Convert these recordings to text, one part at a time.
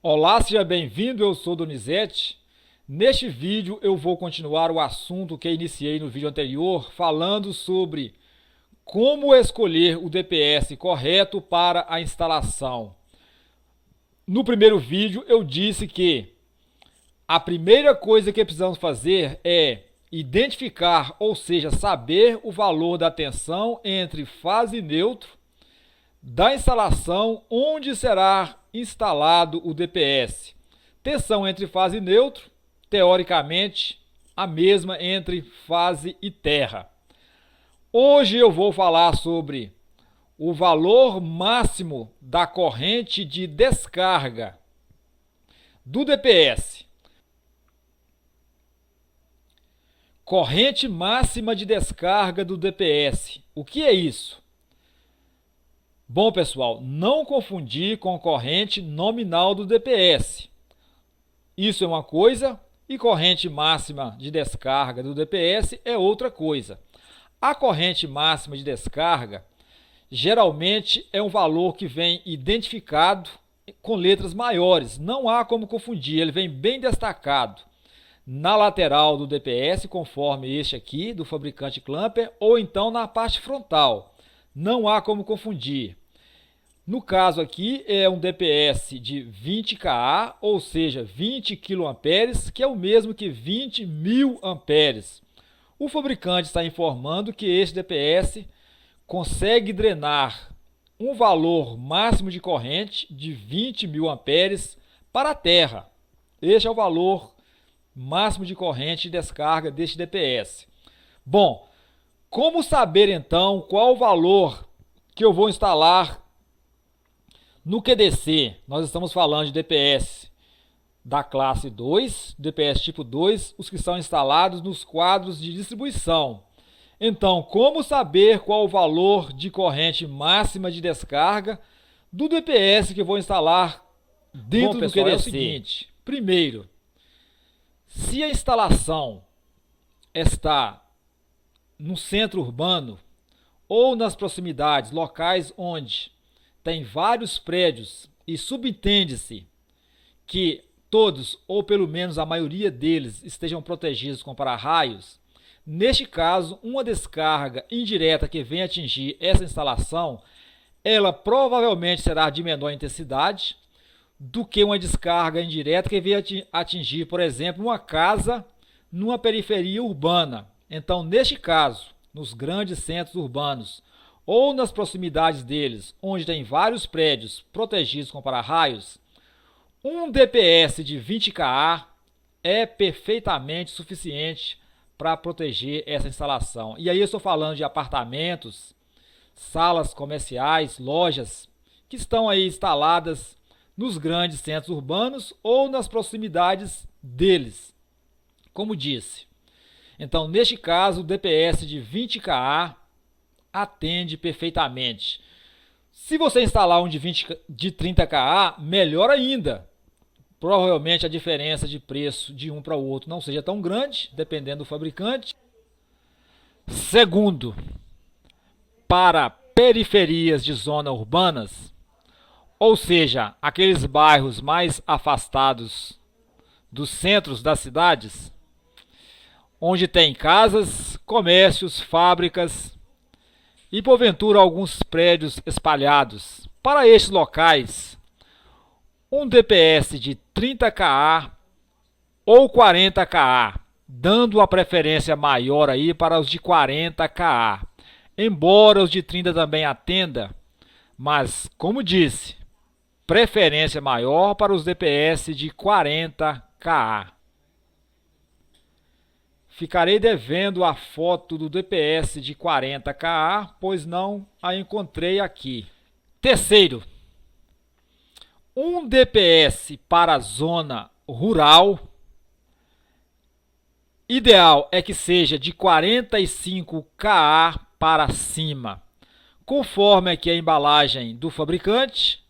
Olá, seja bem-vindo, eu sou Donizete. Neste vídeo eu vou continuar o assunto que iniciei no vídeo anterior, falando sobre como escolher o DPS correto para a instalação. No primeiro vídeo eu disse que a primeira coisa que precisamos fazer é identificar, ou seja, saber o valor da tensão entre fase e neutro da instalação onde será instalado o DPS. Tensão entre fase e neutro, teoricamente, a mesma entre fase e terra. Hoje eu vou falar sobre o valor máximo da corrente de descarga do DPS. Corrente máxima de descarga do DPS. O que é isso? Bom, pessoal, não confundir com corrente nominal do DPS. Isso é uma coisa e corrente máxima de descarga do DPS é outra coisa. A corrente máxima de descarga geralmente é um valor que vem identificado com letras maiores. Não há como confundir, ele vem bem destacado na lateral do DPS, conforme este aqui, do fabricante Clamper, ou então na parte frontal. Não há como confundir. No caso aqui é um DPS de 20 kA, ou seja, 20 kA, que é o mesmo que 20 mil amperes. O fabricante está informando que este DPS consegue drenar um valor máximo de corrente de 20 mil amperes para a terra. Este é o valor máximo de corrente de descarga deste DPS. Bom, como saber então qual o valor que eu vou instalar no QDC? Nós estamos falando de DPS da classe 2, DPS tipo 2, os que são instalados nos quadros de distribuição. Então, como saber qual o valor de corrente máxima de descarga do DPS que eu vou instalar dentro do QDC? É o seguinte: primeiro, se a instalação está no centro urbano ou nas proximidades, locais onde tem vários prédios e subentende-se que todos, ou pelo menos a maioria deles, estejam protegidos com para-raios, neste caso, uma descarga indireta que venha atingir essa instalação, ela provavelmente será de menor intensidade do que uma descarga indireta que venha atingir, por exemplo, uma casa numa periferia urbana. Então, neste caso, nos grandes centros urbanos ou nas proximidades deles, onde tem vários prédios protegidos com para-raios, um DPS de 20 kA é perfeitamente suficiente para proteger essa instalação. E aí eu estou falando de apartamentos, salas comerciais, lojas que estão aí instaladas nos grandes centros urbanos ou nas proximidades deles, como disse. Então, neste caso, o DPS de 20 kA atende perfeitamente. Se você instalar um de 30 kA, melhor ainda. Provavelmente a diferença de preço de um para o outro não seja tão grande, dependendo do fabricante. Segundo, para periferias de zonas urbanas, ou seja, aqueles bairros mais afastados dos centros das cidades, onde tem casas, comércios, fábricas e porventura alguns prédios espalhados. Para estes locais, um DPS de 30 kA ou 40 kA, dando a preferência maior aí para os de 40 kA, embora os de 30 também atenda, mas como disse, preferência maior para os DPS de 40 kA. Ficarei devendo a foto do DPS de 40 kA, pois não a encontrei aqui. Terceiro, um DPS para a zona rural, ideal é que seja de 45 kA para cima. Conforme aqui a embalagem do fabricante,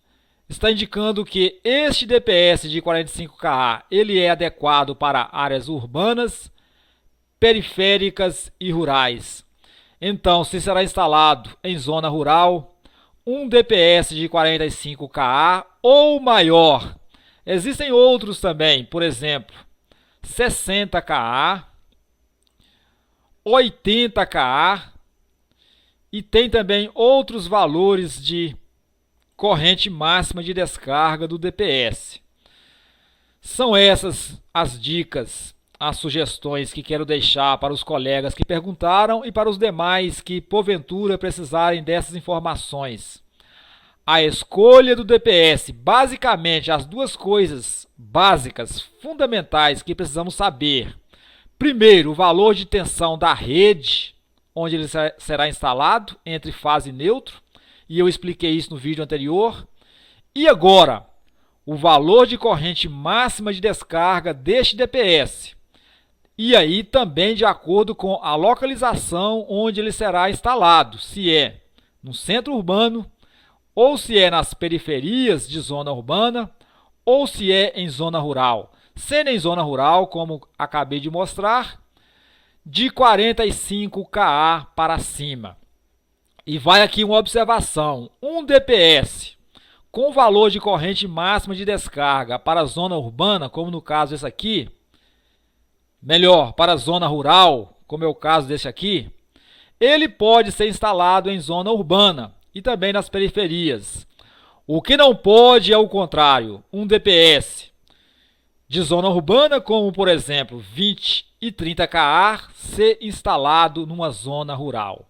está indicando que este DPS de 45 kA ele é adequado para áreas urbanas, periféricas e rurais. Então, se será instalado em zona rural, um DPS de 45 kA ou maior Existem outros também, por exemplo, 60 kA, 80 kA e tem também outros valores de corrente máxima de descarga do DPS. São essas as dicas, as sugestões que quero deixar para os colegas que perguntaram e para os demais que porventura precisarem dessas informações. A escolha do DPS, basicamente as duas coisas básicas, fundamentais que precisamos saber. Primeiro, o valor de tensão da rede, onde ele será instalado, entre fase e neutro, e eu expliquei isso no vídeo anterior. E agora, o valor de corrente máxima de descarga deste DPS. E aí também de acordo com a localização onde ele será instalado, se é no centro urbano, ou se é nas periferias de zona urbana, ou se é em zona rural. Sendo em zona rural, como acabei de mostrar, de 45 kA para cima. E vai aqui uma observação, um DPS com valor de corrente máxima de descarga para a zona urbana, como no caso desse aqui, melhor, para a zona rural, como é o caso desse aqui, ele pode ser instalado em zona urbana e também nas periferias. O que não pode é o contrário, um DPS de zona urbana, como por exemplo 20 e 30 kA, ser instalado numa zona rural.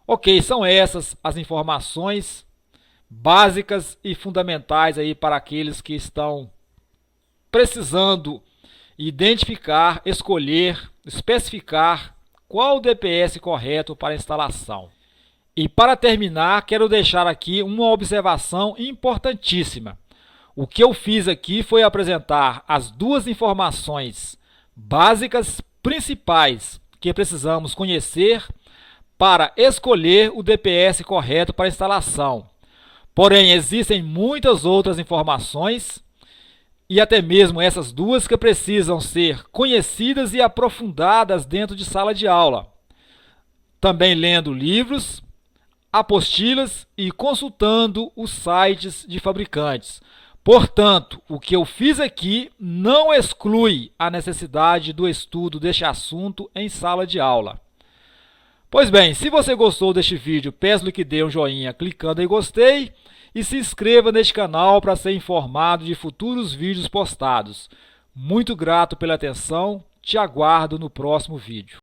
Ok, são essas as informações básicas e fundamentais aí para aqueles que estão precisando identificar, escolher, especificar qual o DPS correto para a instalação. E para terminar, quero deixar aqui uma observação importantíssima. O que eu fiz aqui foi apresentar as duas informações básicas principais que precisamos conhecer para escolher o DPS correto para instalação. Porém, existem muitas outras informações e até mesmo essas duas que precisam ser conhecidas e aprofundadas dentro de sala de aula. Também lendo livros, apostilas e consultando os sites de fabricantes. Portanto, o que eu fiz aqui não exclui a necessidade do estudo deste assunto em sala de aula. Pois bem, se você gostou deste vídeo, peço-lhe que dê um joinha clicando em gostei e se inscreva neste canal para ser informado de futuros vídeos postados. Muito grato pela atenção, te aguardo no próximo vídeo.